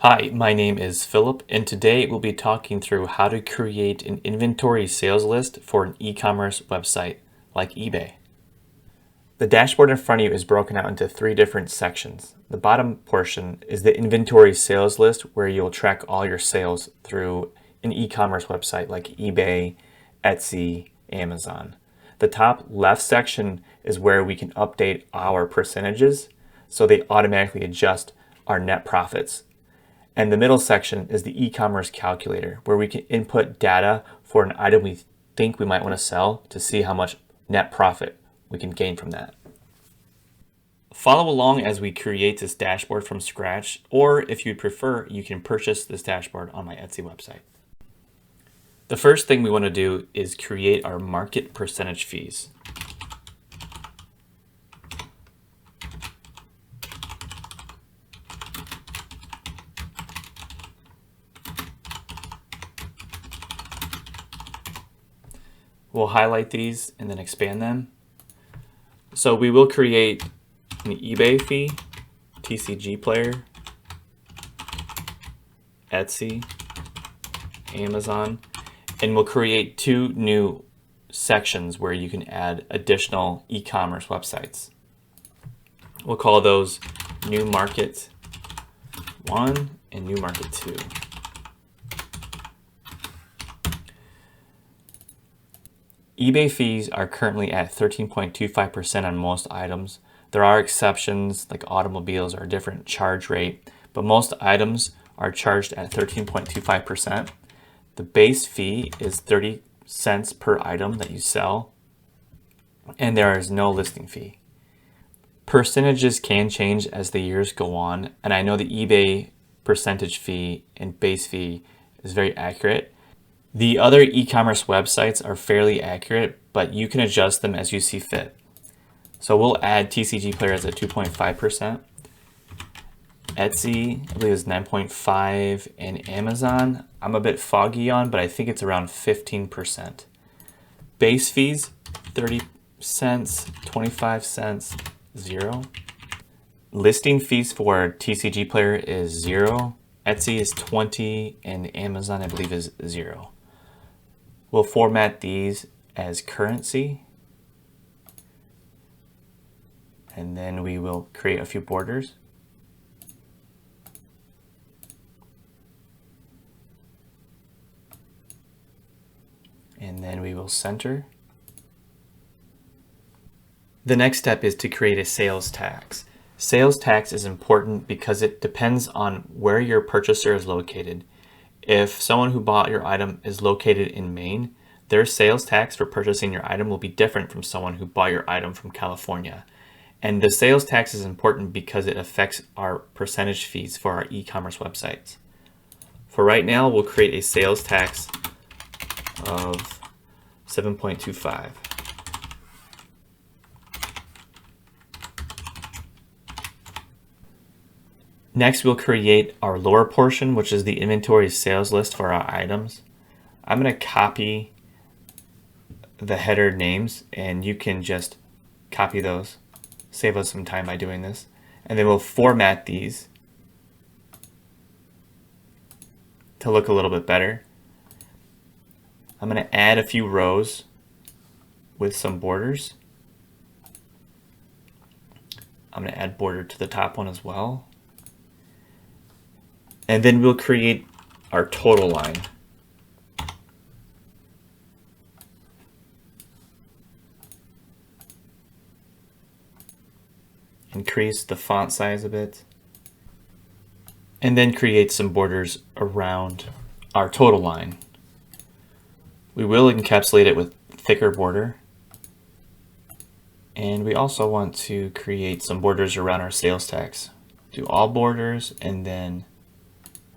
Hi, my name is Philip, and today we'll be talking through how to create an inventory sales list for an e-commerce website like eBay. The dashboard in front of you is broken out into three different sections. The bottom portion is the inventory sales list, where you'll track all your sales through an e-commerce website like eBay, Etsy, Amazon. The top left section is where we can update our percentages, so they automatically adjust our net profits. And the middle section is the e-commerce calculator, where we can input data for an item we think we might want to sell to see how much net profit we can gain from that. Follow along as we create this dashboard from scratch, or if you'd prefer, you can purchase this dashboard on my Etsy website. The first thing we want to do is create our market percentage fees. We'll highlight these and then expand them. So we will create an eBay fee, TCG player, Etsy, Amazon, and we'll create two new sections where you can add additional e-commerce websites. We'll call those New Market 1 and New Market 2. eBay fees are currently at 13.25% on most items. There are exceptions, like automobiles are a different charge rate, but most items are charged at 13.25%. The base fee is 30 cents per item that you sell, and there is no listing fee. Percentages can change as the years go on, and I know the eBay percentage fee and base fee is very accurate. The other e-commerce websites are fairly accurate, but you can adjust them as you see fit. So we'll add TCG players at 2.5%. Etsy, I believe, is 9.5%, and Amazon, I'm a bit foggy on, but I think it's around 15%. Base fees, 30 cents, 25 cents, 0. Listing fees for TCG player is 0. Etsy is 20, and Amazon, I believe, is 0. We'll format these as currency, and then we will create a few borders. And then we will center. The next step is to create a sales tax. Sales tax is important because it depends on where your purchaser is located. If someone who bought your item is located in Maine, their sales tax for purchasing your item will be different from someone who bought your item from California. And the sales tax is important because it affects our percentage fees for our e-commerce websites. For right now, we'll create a sales tax of 7.25. Next, we'll create our lower portion, which is the inventory sales list for our items. I'm going to copy the header names, and you can just copy those. Save us some time by doing this. And then we'll format these to look a little bit better. I'm going to add a few rows with some borders. I'm going to add border to the top one as well. And then we'll create our total line. Increase the font size a bit. And then create some borders around our total line. We will encapsulate it with thicker border. And we also want to create some borders around our sales tax. Do all borders and then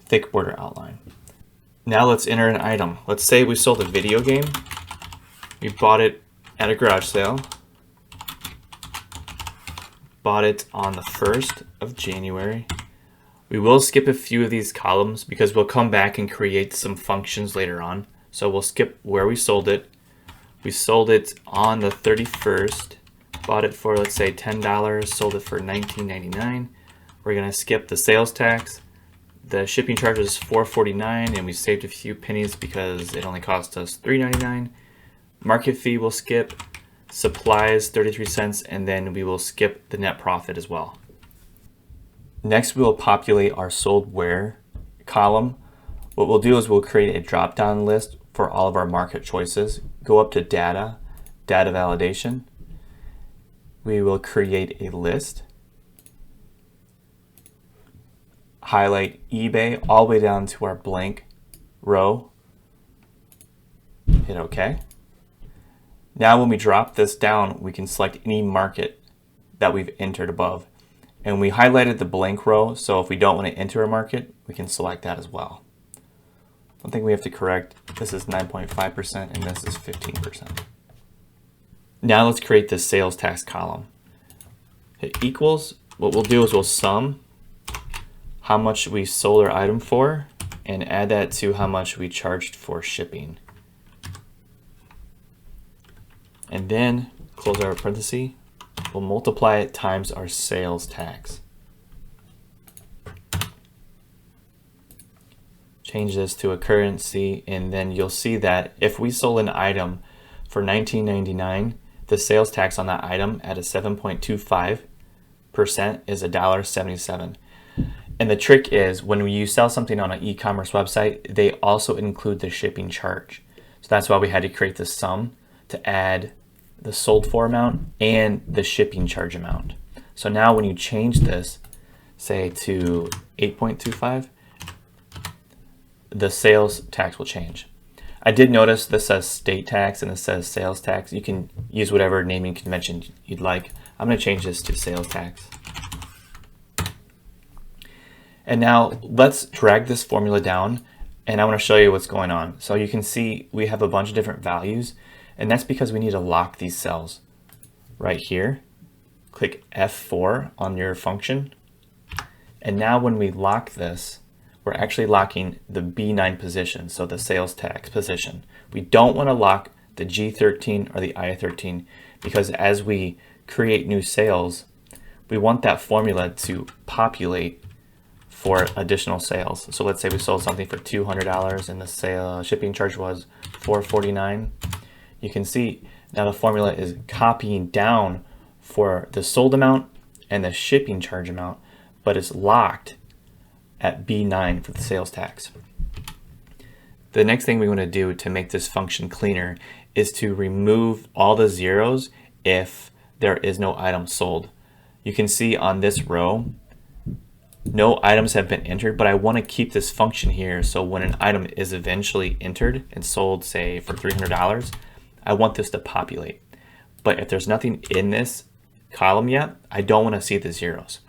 thick border outline. Now let's enter an item. Let's say we sold a video game. We bought it at a garage sale. Bought it on the 1st of January. We will skip a few of these columns because we'll come back and create some functions later on. So we'll skip where we sold it. We sold it on the 31st. Bought it for, let's say, $10. Sold it for $19.99. We're going to skip the sales tax, The shipping charge was $4.49 and we saved a few pennies because it only cost us $3.99. Market fee we'll skip, supplies 33 cents, and then we will skip the net profit as well. Next, we will populate our sold where column. What we'll do is we'll create a drop-down list for all of our market choices. Go up to data, data validation. We will create a list. Highlight eBay all the way down to our blank row. Hit OK. Now when we drop this down, we can select any market that we've entered above. And we highlighted the blank row, so if we don't want to enter a market, we can select that as well. One thing we have to correct, this is 9.5% and this is 15%. Now let's create this sales tax column. Hit equals. What we'll do is we'll sum how much we sold our item for and add that to how much we charged for shipping. And then close our parenthesis. We'll multiply it times our sales tax. Change this to a currency, and then you'll see that if we sold an item for $19.99, the sales tax on that item at a 7.25% is $1.77. And the trick is when you sell something on an e-commerce website, they also include the shipping charge. So that's why we had to create the sum to add the sold for amount and the shipping charge amount. So now when you change this, say to 8.25, the sales tax will change. I did notice this says state tax and this says sales tax. You can use whatever naming convention you'd like. I'm going to change this to sales tax. And now let's drag this formula down and I want to show you what's going on. So you can see we have a bunch of different values, and that's because we need to lock these cells. Right here, click F4 on your function. And now when we lock this, we're actually locking the B9 position, so the sales tax position. We don't want to lock the G13 or the I13 because as we create new sales, we want that formula to populate for additional sales. So let's say we sold something for $200 and the shipping charge was $4.49. You can see now the formula is copying down for the sold amount and the shipping charge amount, but it's locked at B9 for the sales tax. The next thing we want to do to make this function cleaner is to remove all the zeros if there is no item sold. You can see on this row, no items have been entered, but I want to keep this function here so when an item is eventually entered and sold, say for $300, I want this to populate. But if there's nothing in this column yet, I don't want to see the zeros.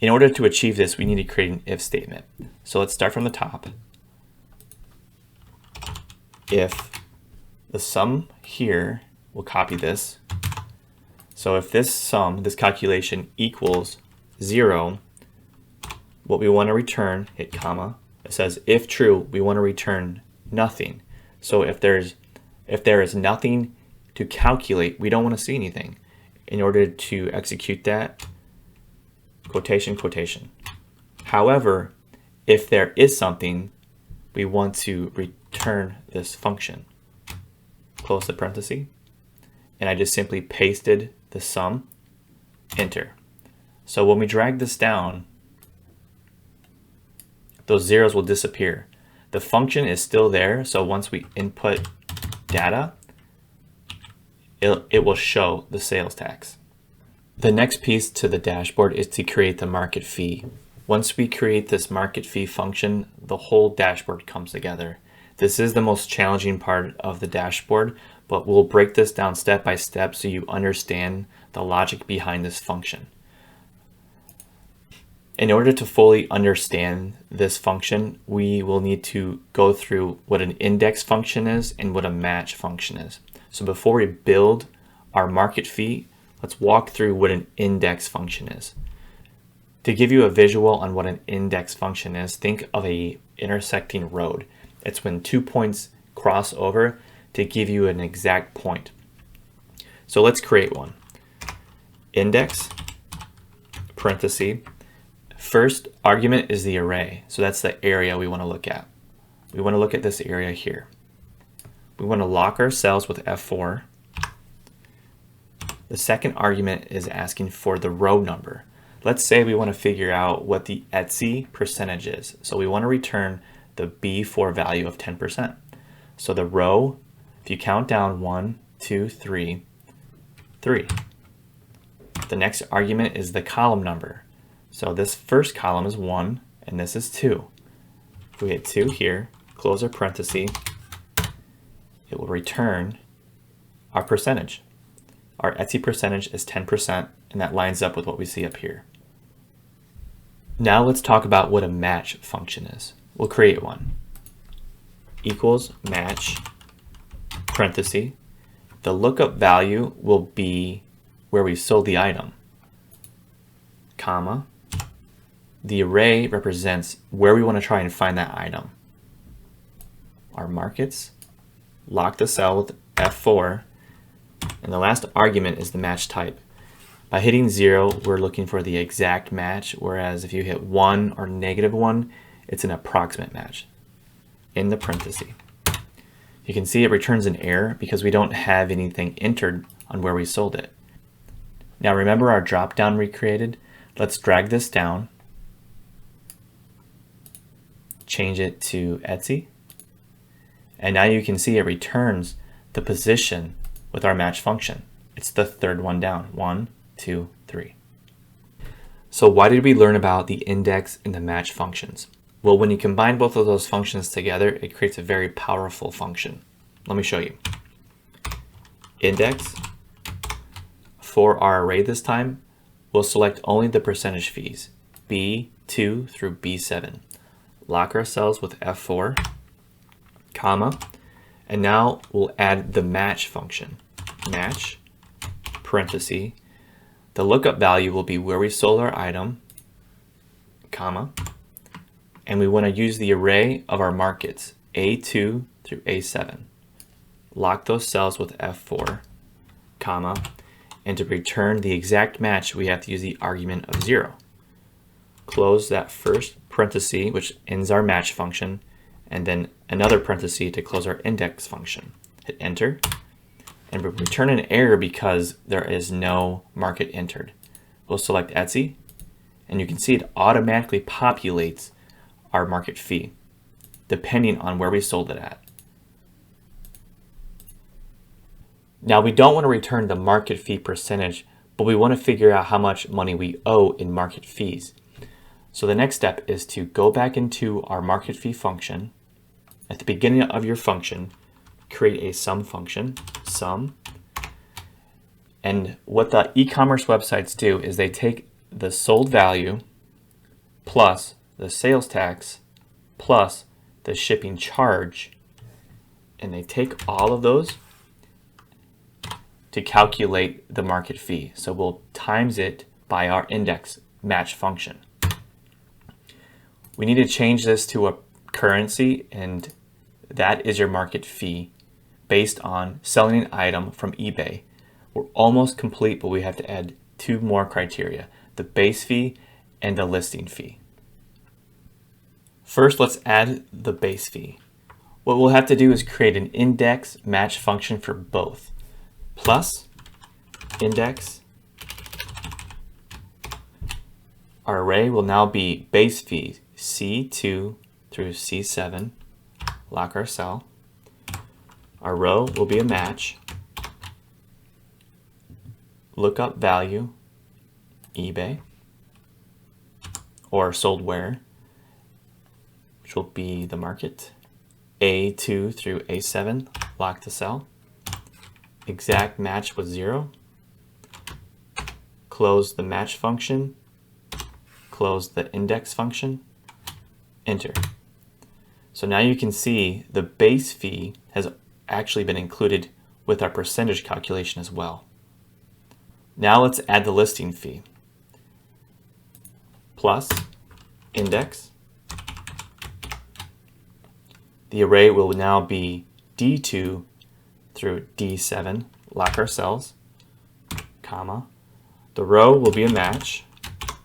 In order to achieve this, we need to create an if statement. So let's start from the top. If the sum here, we'll copy this. So if this sum, this calculation equals 0, what we want to return, hit comma. It says if true, we want to return nothing. So if there is nothing to calculate, we don't want to see anything. In order to execute that, quotation, quotation. However, if there is something, we want to return this function. Close the parenthesis, and I just simply pasted the sum, enter. So when we drag this down, those zeros will disappear. The function is still there, so once we input data, it will show the sales tax. The next piece to the dashboard is to create the market fee. Once we create this market fee function, the whole dashboard comes together. This is the most challenging part of the dashboard, but we'll break this down step by step so you understand the logic behind this function. In order to fully understand this function, we will need to go through what an index function is and what a match function is. So before we build our market fee, let's walk through what an index function is. To give you a visual on what an index function is, think of an intersecting road. It's when 2 points cross over to give you an exact point. So let's create one. Index, parenthesis, First argument is the array. So that's the area we want to look at. We want to look at this area here. We want to lock our cells with F4. The second argument is asking for the row number. Let's say we want to figure out what the Etsy percentage is. So we want to return the B4 value of 10%. So the row, if you count down 1, 2, 3, 3. The next argument is the column number. So this first column is 1 and this is 2. If we hit 2 here, close our parenthesis, it will return our percentage. Our Etsy percentage is 10%, and that lines up with what we see up here. Now let's talk about what a match function is. We'll create one. Equals match, parenthesis. The lookup value will be where we sold the item, comma. The array represents where we want to try and find that item. Our markets, lock the cell with F4, and the last argument is the match type. By hitting 0, we're looking for the exact match, whereas if you hit 1 or -1, it's an approximate match in the parenthesis. You can see it returns an error because we don't have anything entered on where we sold it. Now remember our drop down we created? Let's drag this down, change it to Etsy, and now you can see it returns the position with our match function. It's the third one down, 1, 2, 3. So why did we learn about the index and the match functions? Well, when you combine both of those functions together, it creates a very powerful function. Let me show you. Index, for our array this time, we'll select only the percentage fees, B2 through B7. Lock our cells with F4, comma, and now we'll add the match function. Match, parenthesis. The lookup value will be where we sold our item, comma, and we want to use the array of our markets, A2 through A7. Lock those cells with F4, comma, and to return the exact match, we have to use the argument of 0. Close that first parenthesis, which ends our match function, and then another parenthesis to close our index function. Hit enter, and we'll return an error because there is no market entered. We'll select Etsy, and you can see it automatically populates our market fee, depending on where we sold it at. Now we don't want to return the market fee percentage, but we want to figure out how much money we owe in market fees. So the next step is to go back into our market fee function. At the beginning of your function, create a sum function, sum. And what the e-commerce websites do is they take the sold value plus the sales tax plus the shipping charge, and they take all of those to calculate the market fee. So we'll times it by our index match function. We need to change this to a currency, and that is your market fee based on selling an item from eBay. We're almost complete, but we have to add 2 more criteria, the base fee and the listing fee. First, let's add the base fee. What we'll have to do is create an index match function for both. Plus index. Our array will now be base fee C2 through C7. Lock our cell. Our row will be a match. Lookup value eBay or sold where, which will be the market. A2 through A7, lock the cell. Exact match was 0. Close the match function. Close the index function. Enter. So now you can see the base fee has actually been included with our percentage calculation as well. Now let's add the listing fee. Plus index. The array will now be D2 through D7, lock our cells, comma. The row will be a match,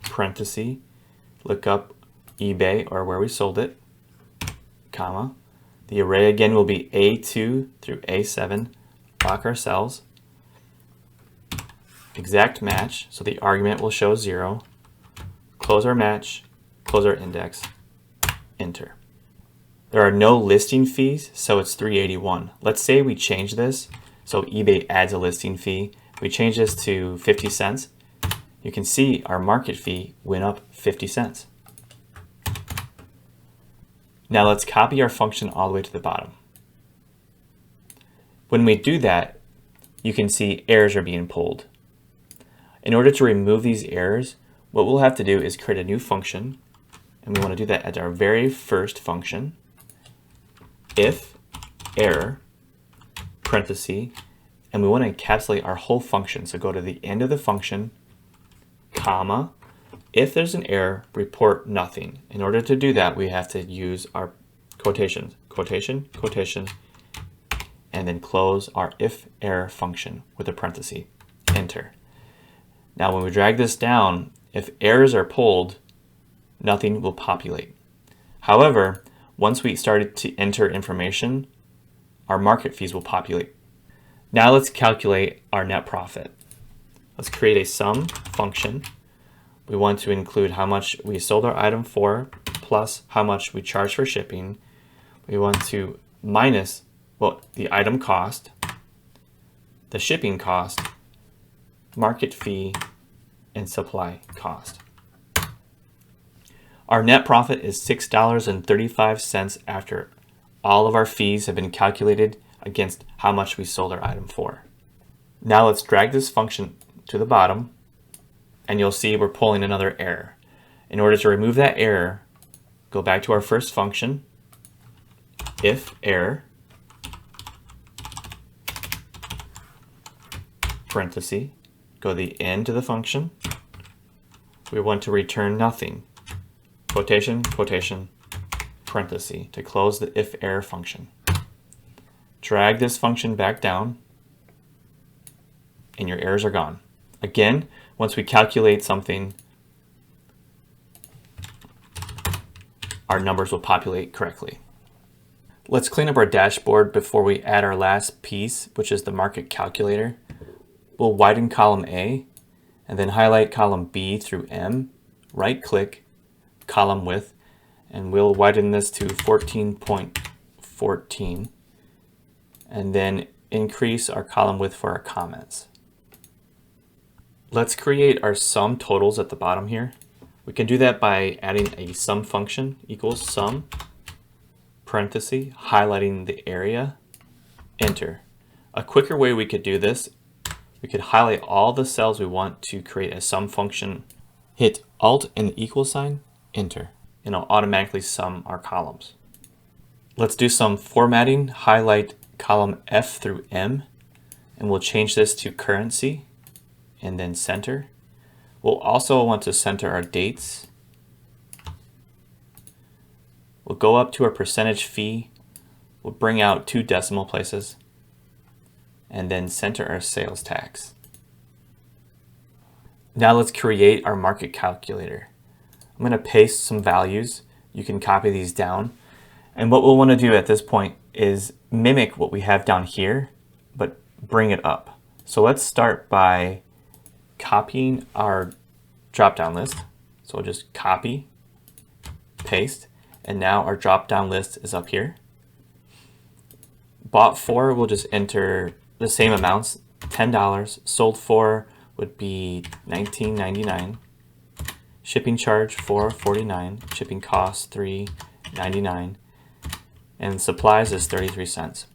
parenthesis. look up eBay or where we sold it, comma. The array again will be A2 through A7, lock our cells, exact match, so the argument will show 0, close our match, close our index, enter. There are no listing fees, so it's $3.81. Let's say we change this, so eBay adds a listing fee. We change this to 50 cents. You can see our market fee went up 50 cents. Now let's copy our function all the way to the bottom. When we do that, you can see errors are being pulled. In order to remove these errors, what we'll have to do is create a new function, and we want to do that as our very first function. If error, parenthesis, and we want to encapsulate our whole function. So go to the end of the function, comma. If there's an error, report nothing. In order to do that, we have to use our quotations, quotation, quotation, and then close our if error function with a parenthesis, enter. Now when we drag this down, if errors are pulled, nothing will populate. However, once we started to enter information, our market fees will populate. Now let's calculate our net profit. Let's create a sum function. We want to include how much we sold our item for plus how much we charged for shipping. We want to minus the item cost, the shipping cost, market fee, and supply cost. Our net profit is $6.35 after all of our fees have been calculated against how much we sold our item for. Now let's drag this function to the bottom, and you'll see we're pulling another error. In order to remove that error, go back to our first function, if error, parenthesis, go to the end of the function. We want to return nothing. Quotation, quotation, parenthesis, to close the if error function. Drag this function back down, and your errors are gone. Again, once we calculate something, our numbers will populate correctly. Let's clean up our dashboard before we add our last piece, which is the market calculator. We'll widen column A, and then highlight column B through M, right-click, column width, and we'll widen this to 14.14, and then increase our column width for our comments. Let's create our sum totals at the bottom here. We can do that by adding a sum function equals sum, parenthesis, highlighting the area, enter. A quicker way we could do this, we could highlight all the cells we want to create a sum function, hit Alt and the equal sign, enter, and it'll automatically sum our columns. Let's do some formatting, highlight column F through M, and we'll change this to currency, and then center. We'll also want to center our dates. We'll go up to our percentage fee, we'll bring out 2 decimal places, and then center our sales tax. Now let's create our market calculator. I'm going to paste some values. You can copy these down. And what we'll want to do at this point is mimic what we have down here, but bring it up. So let's start by copying our drop-down list. So we'll just copy, paste, and now our drop-down list is up here. Bought for, we'll just enter the same amounts, $10. Sold for would be $19.99. Shipping charge $4.49, shipping cost $3.99, and supplies is 33 cents.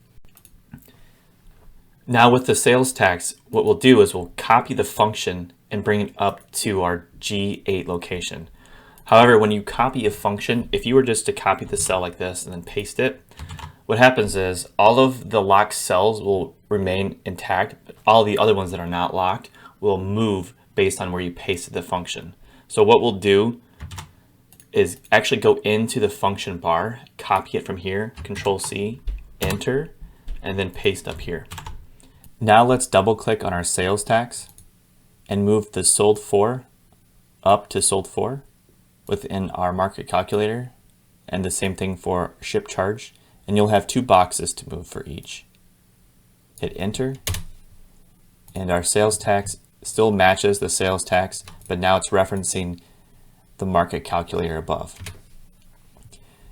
Now with the sales tax, what we'll do is we'll copy the function and bring it up to our G8 location. However, when you copy a function, if you were just to copy the cell like this and then paste it, what happens is all of the locked cells will remain intact, but all the other ones that are not locked will move based on where you pasted the function. So what we'll do is actually go into the function bar, copy it from here, Control C, enter, and then paste up here. Now let's double click on our sales tax and move the sold for up to sold for. within our market calculator, and the same thing for ship charge, and you'll have two boxes to move for each. Hit enter, and our sales tax still matches the sales tax, but now it's referencing the market calculator above.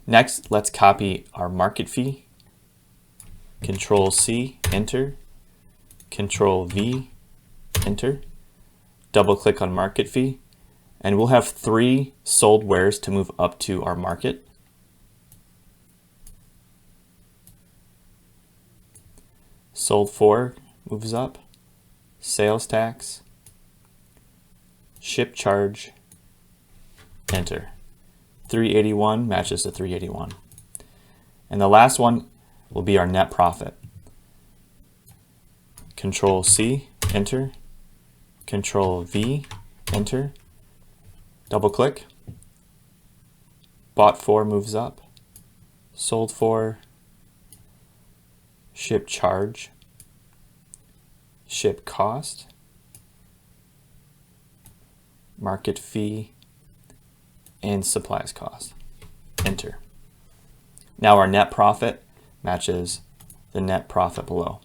Next, let's copy our market fee. Control C, enter. Control V, enter. Double click on market fee, and we'll have 3 sold wares to move up to our market. Sold for moves up. Sales tax, ship charge, enter. 381 matches to 381. And the last one will be our net profit. Control C, enter. Control V, enter. Double click. Bought for moves up. Sold for, ship charge, ship cost, market fee, and supplies cost. Enter. Now our net profit matches the net profit below.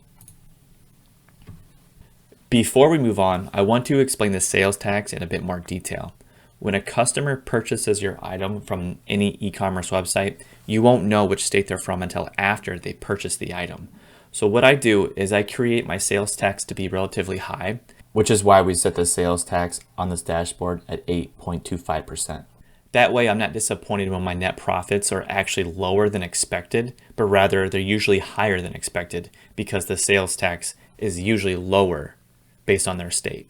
Before we move on, I want to explain the sales tax in a bit more detail. When a customer purchases your item from any e-commerce website, you won't know which state they're from until after they purchase the item. So what I do is I create my sales tax to be relatively high, which is why we set the sales tax on this dashboard at 8.25%. That way I'm not disappointed when my net profits are actually lower than expected, but rather they're usually higher than expected because the sales tax is usually lower based on their state.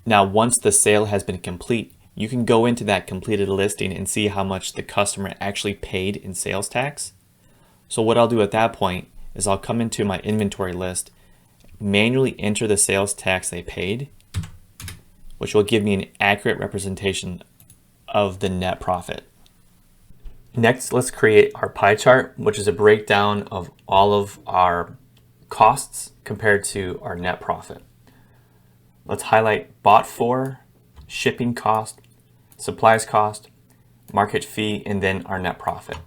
Now, once the sale has been complete, you can go into that completed listing and see how much the customer actually paid in sales tax. So what I'll do at that point is I'll come into my inventory list, manually enter the sales tax they paid, which will give me an accurate representation of the net profit. Next, let's create our pie chart, which is a breakdown of all of our costs compared to our net profit. Let's highlight bought for, shipping cost, supplies cost, market fee, and then our net profit.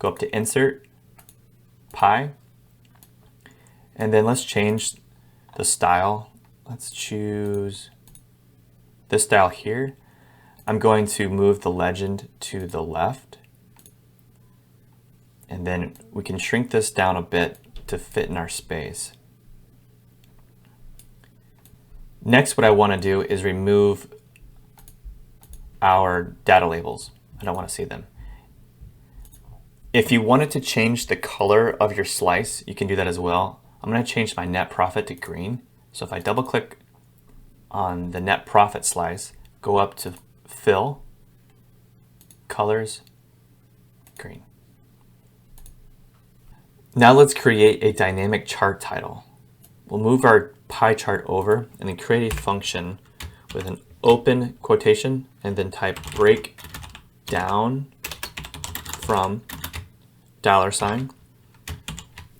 Go up to insert, pie, and then let's change the style. Let's choose this style here. I'm going to move the legend to the left, and then we can shrink this down a bit to fit in our space. Next, what I want to do is remove our data labels. I don't want to see them. If you wanted to change the color of your slice, you can do that as well. I'm going to change my net profit to green. So if I double click on the net profit slice, go up to fill, colors, green. Now let's create a dynamic chart title. We'll move our pie chart over and then create a function with an open quotation and then type break down from $,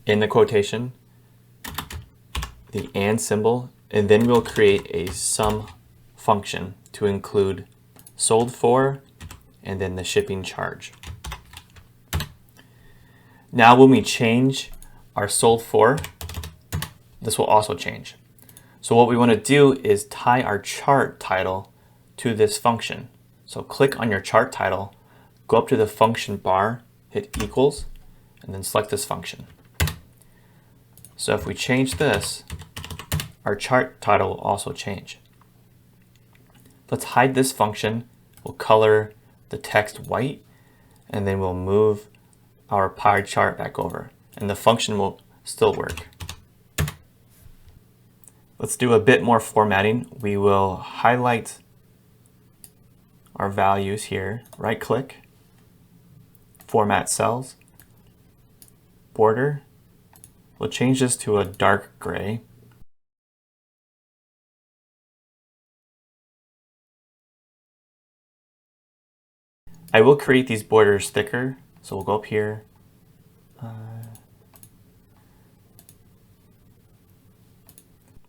in the quotation, the and symbol, and then we'll create a sum function to include sold for and then the shipping charge. Now when we change our sold for, this will also change. So what we want to do is tie our chart title to this function. So click on your chart title, go up to the function bar, hit equals, and then select this function. So if we change this, our chart title will also change. Let's hide this function. We'll color the text white, and then we'll move our pie chart back over, and the function will still work. Let's do a bit more formatting. We will highlight our values here, right click, format cells, border. We'll change this to a dark gray. I will create these borders thicker, so we'll go up here.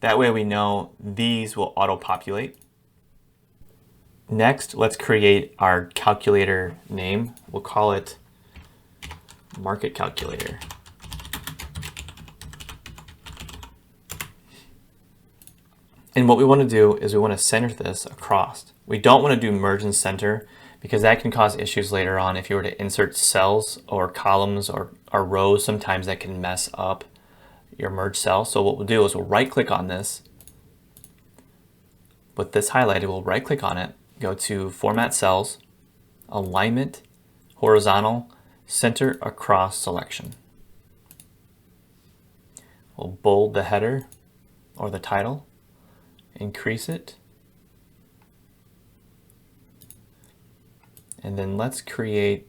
That way we know these will auto-populate. Next, let's create our calculator name. We'll call it Market Calculator. And what we want to do is we want to center this across. We don't want to do merge and center because that can cause issues later on if you were to insert cells or columns or rows. Sometimes that can mess up your merge cell. So what we'll do is we'll right click on this. With this highlighted, we'll right click on it, go to Format Cells, Alignment, Horizontal, Center Across Selection. We'll bold the header or the title, increase it, and then let's create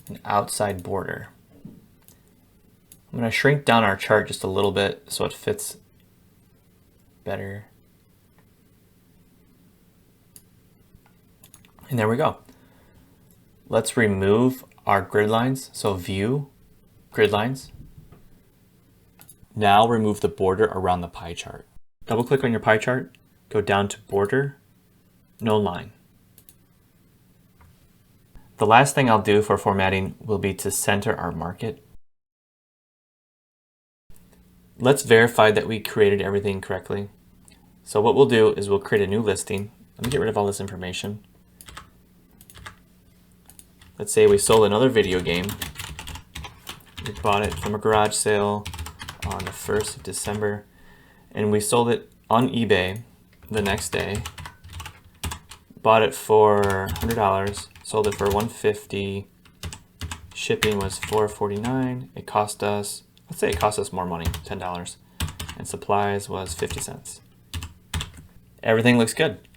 an outside border. I'm going to shrink down our chart just a little bit so it fits better. And there we go. Let's remove our grid lines. So View, Grid Lines. Now remove the border around the pie chart. Double click on your pie chart, go down to Border, No Line. The last thing I'll do for formatting will be to center our market. Let's verify that we created everything correctly. So what we'll do is we'll create a new listing. Let me get rid of all this information. Let's say we sold another video game. We bought it from a garage sale on the 1st of December, and we sold it on eBay the next day. Bought it for $100, sold it for $150. Shipping was $4.49. It cost us, let's say it cost us more money, $10, and supplies was 50 cents. Everything looks good.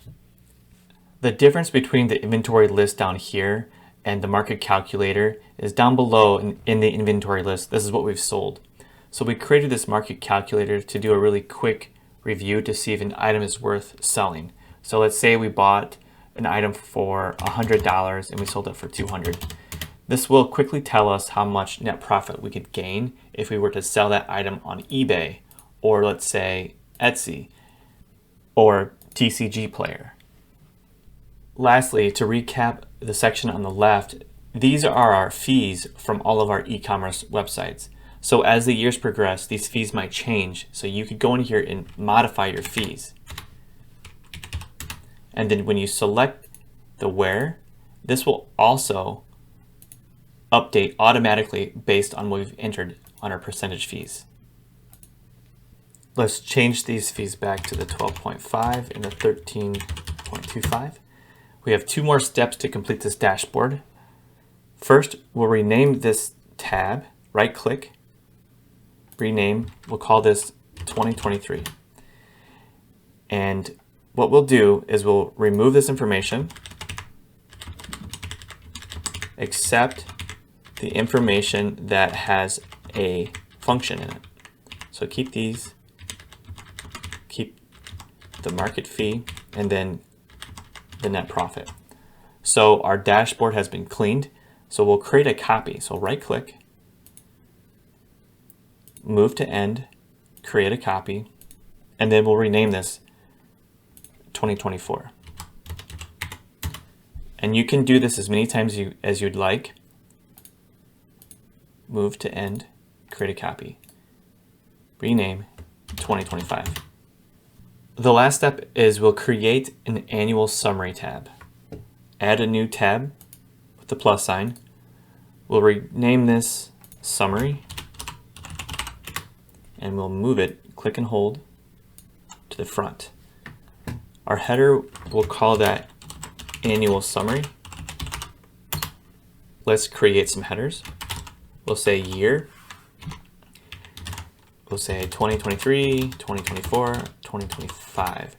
The difference between the inventory list down here and the market calculator is down below in the inventory list. This is what we've sold. So we created this market calculator to do a really quick review to see if an item is worth selling. So let's say we bought an item for $100 and we sold it for $200. This will quickly tell us how much net profit we could gain if we were to sell that item on eBay, or let's say Etsy or TCG Player. Lastly, to recap the section on the left, these are our fees from all of our e-commerce websites. So as the years progress, these fees might change. So you could go in here and modify your fees. And then when you select the where, this will also update automatically based on what we've entered on our percentage fees. Let's change these fees back to the 12.5 and the 13.25. We have two more steps to complete this dashboard. First, we'll rename this tab, right click, rename, we'll call this 2023. And what we'll do is we'll remove this information, except the information that has a function in it. So keep these, keep the market fee, and then the net profit. So our dashboard has been cleaned. So we'll create a copy. So right click, move to end, create a copy, and then we'll rename this 2024. And you can do this as many times as you'd like. Move to end, create a copy, rename 2025. The last step is we'll create an annual summary tab. Add a new tab with the plus sign. We'll rename this summary and we'll move it, click and hold, to the front. Our header, we'll call that annual summary. Let's create some headers. We'll say year. We'll say 2023, 2024, 2025.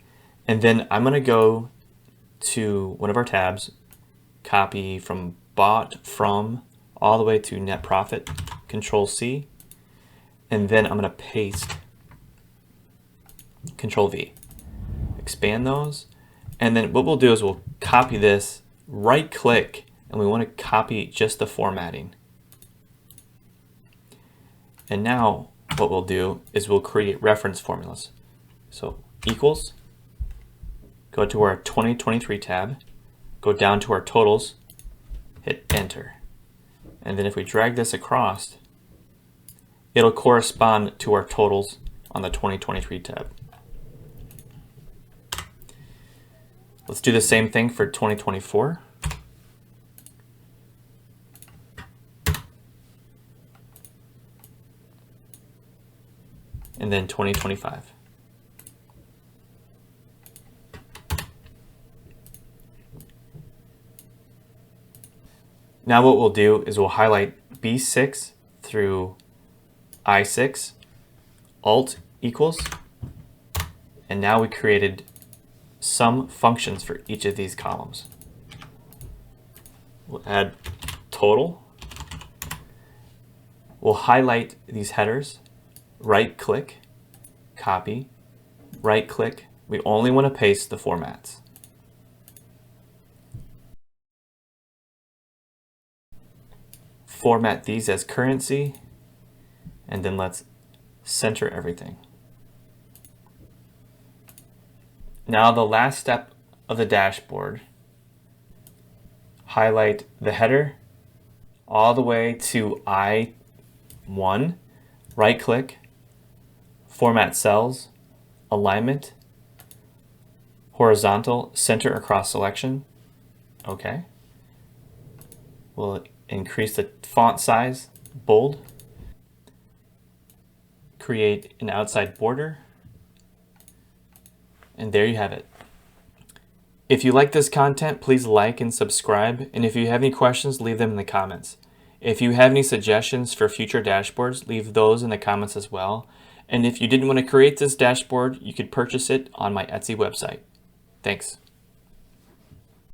And then I'm going to go to one of our tabs, copy from bought from all the way to net profit, Control C. And then I'm going to paste, Control V. Expand those. And then what we'll do is we'll copy this, right click, and we want to copy just the formatting. And now what we'll do is we'll create reference formulas. So equals, go to our 2023 tab, go down to our totals, hit enter. And then if we drag this across, it'll correspond to our totals on the 2023 tab. Let's do the same thing for 2024. And then 2025. Now what we'll do is we'll highlight B6 through I6, Alt equals, and now we created some functions for each of these columns. We'll add total. We'll highlight these headers, right click, copy, right click. We only want to paste the formats. Format these as currency, and then let's center everything. Now the last step of the dashboard, highlight the header all the way to I1, right click, format cells, alignment, horizontal, center across selection. Okay. We'll increase the font size, bold, create an outside border, and there you have it. If you like this content, please like and subscribe, and if you have any questions, leave them in the comments. If you have any suggestions for future dashboards, leave those in the comments as well. And if you didn't want to create this dashboard, you could purchase it on my Etsy website. Thanks.